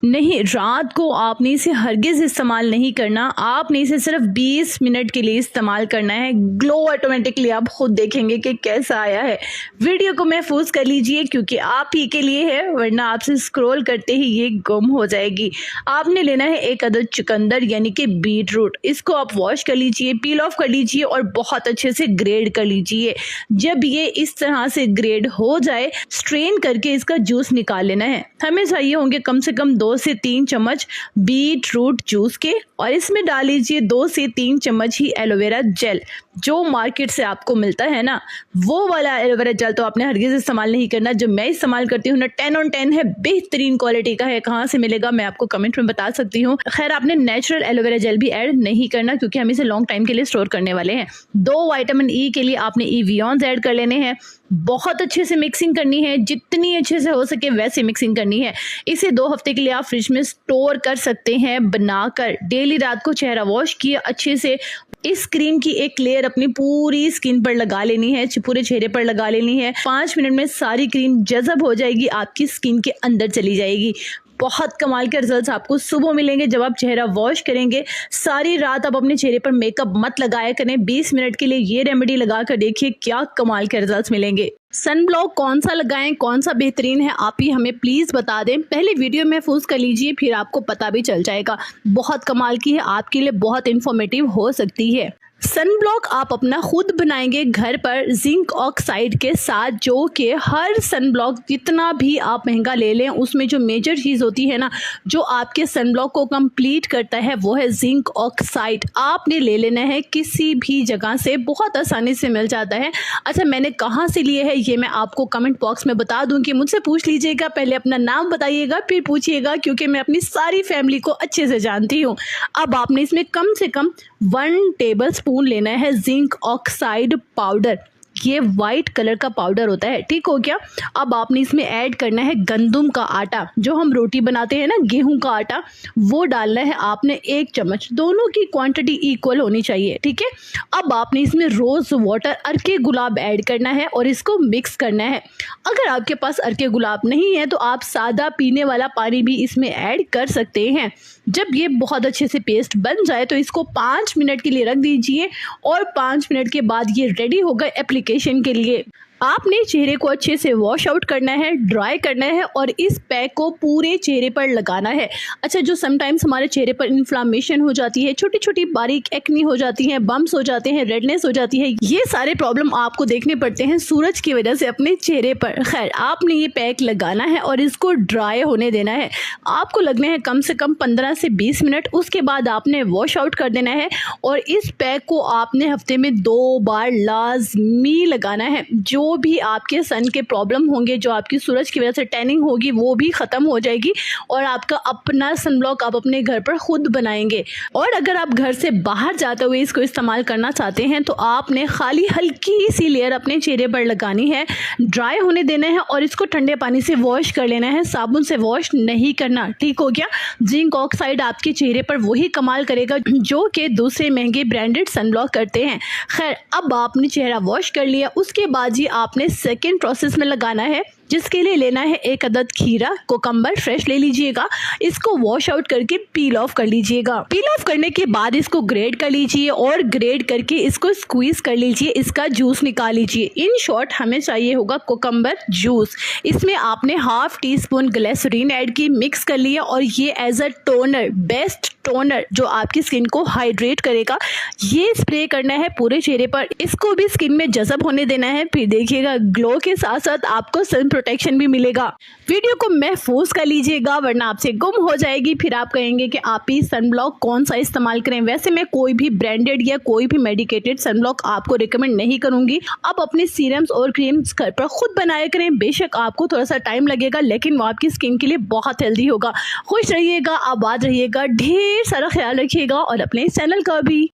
नहीं, रात को आपने इसे हरगिज़ इस्तेमाल नहीं करना। आपने इसे सिर्फ 20 मिनट के लिए इस्तेमाल करना है। ग्लो ऑटोमेटिकली आप खुद देखेंगे कि कैसा आया है। वीडियो को महफूज कर लीजिए क्योंकि आप ही के लिए है, वरना आपसे स्क्रॉल करते ही ये गुम हो जाएगी। आपने लेना है एक अदद चुकंदर यानी कि बीट रूट। इसको आप वॉश कर लीजिए, पील ऑफ कर लीजिए और बहुत अच्छे से ग्रेड कर लीजिए। जब ये इस तरह से ग्रेड हो जाए, स्ट्रेन करके इसका जूस निकाल लेना है। हमें चाहिए होंगे कम से कम 2 से 3 चम्मच बीट रूट जूस के, और इसमें डाल लीजिए 2 से 3 चम्मच ही एलोवेरा जेल। जो मार्केट से आपको मिलता है ना, वो वाला एलोवेरा जेल तो आपने हरगिज़ इस्तेमाल नहीं करना। जो मैं इस्तेमाल करती हूँ ना, 10 on 10 है, बेहतरीन क्वालिटी का है। कहाँ से मिलेगा मैं आपको कमेंट में बता सकती हूँ। खैर, आपने नेचुरल एलोवेरा जेल भी ऐड नहीं करना क्योंकि हम इसे लॉन्ग टाइम के लिए स्टोर करने वाले हैं। 2 विटामिन ई के लिए आपने EVions ऐड कर लेने हैं। बहुत अच्छे से मिक्सिंग करनी है, जितनी अच्छे से हो सके वैसे मिक्सिंग करनी है। इसे 2 हफ्ते के लिए आप फ्रिज में स्टोर कर सकते हैं बनाकर। डेली रात को चेहरा वॉश किए अच्छे से। इस क्रीम की एक लेयर अपनी पूरी स्किन पर लगा लेनी है, पूरे चेहरे पर लगा लेनी है। 5 मिनट में सारी क्रीम जज़ब हो जाएगी, आपकी स्किन के अंदर चली जाएगी। बहुत कमाल के रिजल्ट्स आपको सुबह मिलेंगे जब आप चेहरा वॉश करेंगे। सारी रात आप अपने चेहरे पर मेकअप मत लगाया करें। 20 मिनट के लिए ये रेमेडी लगा कर देखिए क्या कमाल के रिजल्ट्स मिलेंगे। सनब्लॉक कौन सा लगाएं, कौन सा बेहतरीन है, आप ही हमें प्लीज़ बता दें। पहले वीडियो महफूज कर लीजिए, फिर आपको पता भी चल जाएगा। बहुत कमाल की है, आपके लिए बहुत इन्फॉर्मेटिव हो सकती है। सनब्लॉक आप अपना खुद बनाएंगे घर पर जिंक ऑक्साइड के साथ, जो कि हर सनब्लॉक जितना भी आप महंगा ले लें उसमें जो मेजर चीज़ होती है ना, जो आपके सनब्लॉक को कंप्लीट करता है, वो है जिंक ऑक्साइड। आपने ले लेना है किसी भी जगह से, बहुत आसानी से मिल जाता है। अच्छा, मैंने कहाँ से लिए है ये मैं आपको कमेंट बॉक्स में बता दूँगी, मुझसे पूछ लीजिएगा। पहले अपना नाम बताइएगा फिर पूछिएगा, क्योंकि मैं अपनी सारी फैमिली को अच्छे से जानती हूँ। अब आपने इसमें कम से कम 1 टेबल स्पून लेना है जिंक ऑक्साइड पाउडर। ये वाइट कलर का पाउडर होता है, ठीक हो गया। अब आपने इसमें ऐड करना है गंदम का आटा, जो हम रोटी बनाते हैं ना, गेहूं का आटा, वो डालना है आपने 1 चम्मच। दोनों की क्वांटिटी इक्वल होनी चाहिए, ठीक है। अब आपने इसमें रोज़ वाटर, अर्के गुलाब ऐड करना है और इसको मिक्स करना है। अगर आपके पास अर्के गुलाब नहीं है तो आप सादा पीने वाला पानी भी इसमें ऐड कर सकते हैं। जब ये बहुत अच्छे से पेस्ट बन जाए तो इसको 5 मिनट के लिए रख दीजिए, और 5 मिनट के बाद ये रेडी होगा एप्लीकेशन के लिए। आपने चेहरे को अच्छे से वॉश आउट करना है, ड्राई करना है और इस पैक को पूरे चेहरे पर लगाना है। अच्छा, जो समटाइम्स हमारे चेहरे पर इन्फ्लामेशन हो जाती है, छोटी छोटी बारीक एक्नी हो जाती है, बम्स हो जाते हैं, रेडनेस हो जाती है, ये सारे प्रॉब्लम आपको देखने पड़ते हैं सूरज की वजह से अपने चेहरे पर। खैर, आपने ये पैक लगाना है और इसको ड्राई होने देना है। आपको लगने हैं कम से कम 15 से 20 मिनट। उसके बाद आपने वॉश आउट कर देना है और इस पैक को आपने हफ्ते में 2 बार लाजमी लगाना है। जो भी आपके सन के प्रॉब्लम होंगे, जो आपकी सूरज की वजह से टैनिंग होगी, वो भी ख़त्म हो जाएगी और आपका अपना सनब्लॉक आप अपने घर पर खुद बनाएंगे। और अगर आप घर से बाहर जाते हुए इसको इस्तेमाल करना चाहते हैं तो आपने खाली हल्की सी लेयर अपने चेहरे पर लगानी है, ड्राई होने देना है और इसको ठंडे पानी से वॉश कर लेना है, साबुन से वॉश नहीं करना, ठीक हो गया। जिंक ऑक्साइड आपके चेहरे पर वही कमाल करेगा जो कि दूसरे महंगे ब्रांडेड सनब्लॉक करते हैं। खैर, अब आपने चेहरा वॉश कर लिया, उसके बाद ही आपने सेकेंड प्रोसेस में लगाना है, जिसके लिए लेना है 1 अदद खीरा, कोकम्बर फ्रेश ले लीजिएगा। इसको वॉश आउट करके पील ऑफ कर लीजिएगा। पील ऑफ करने के बाद इसको ग्रेड कर लीजिए और ग्रेड करके इसको स्क्वीज कर लीजिए, इसका जूस निकाल लीजिए। इन शॉर्ट हमें चाहिए होगा कोकम्बर जूस। इसमें आपने 1/2 टीस्पून ग्लिसरीन ऐड की, मिक्स कर लिया और ये as a toner, best toner जो आपकी स्किन को हाइड्रेट करेगा, ये स्प्रे करना है पूरे चेहरे पर। इसको भी स्किन में जज़ब होने देना है, फिर देखिएगा ग्लो के साथ साथ आपको सन प्रोटेक्शन भी मिलेगा। वीडियो को महफूज कर लीजिएगा, वरना आपसे गुम हो जाएगी। फिर आप कहेंगे कि आप ही सनब्लॉक कौन सा इस्तेमाल करें। वैसे मैं कोई भी ब्रांडेड या कोई भी मेडिकेटेड सनब्लॉक आपको रिकमेंड नहीं करूंगी। आप अपने सीरम्स और क्रीम्स घर पर खुद बनाया करें। बेशक आपको थोड़ा सा टाइम लगेगा, लेकिन वो आपकी स्किन के लिए बहुत हेल्दी होगा। खुश रहिएगा, आबाद रहिएगा, ढेर सारा ख्याल रखिएगा और अपने चैनल का भी।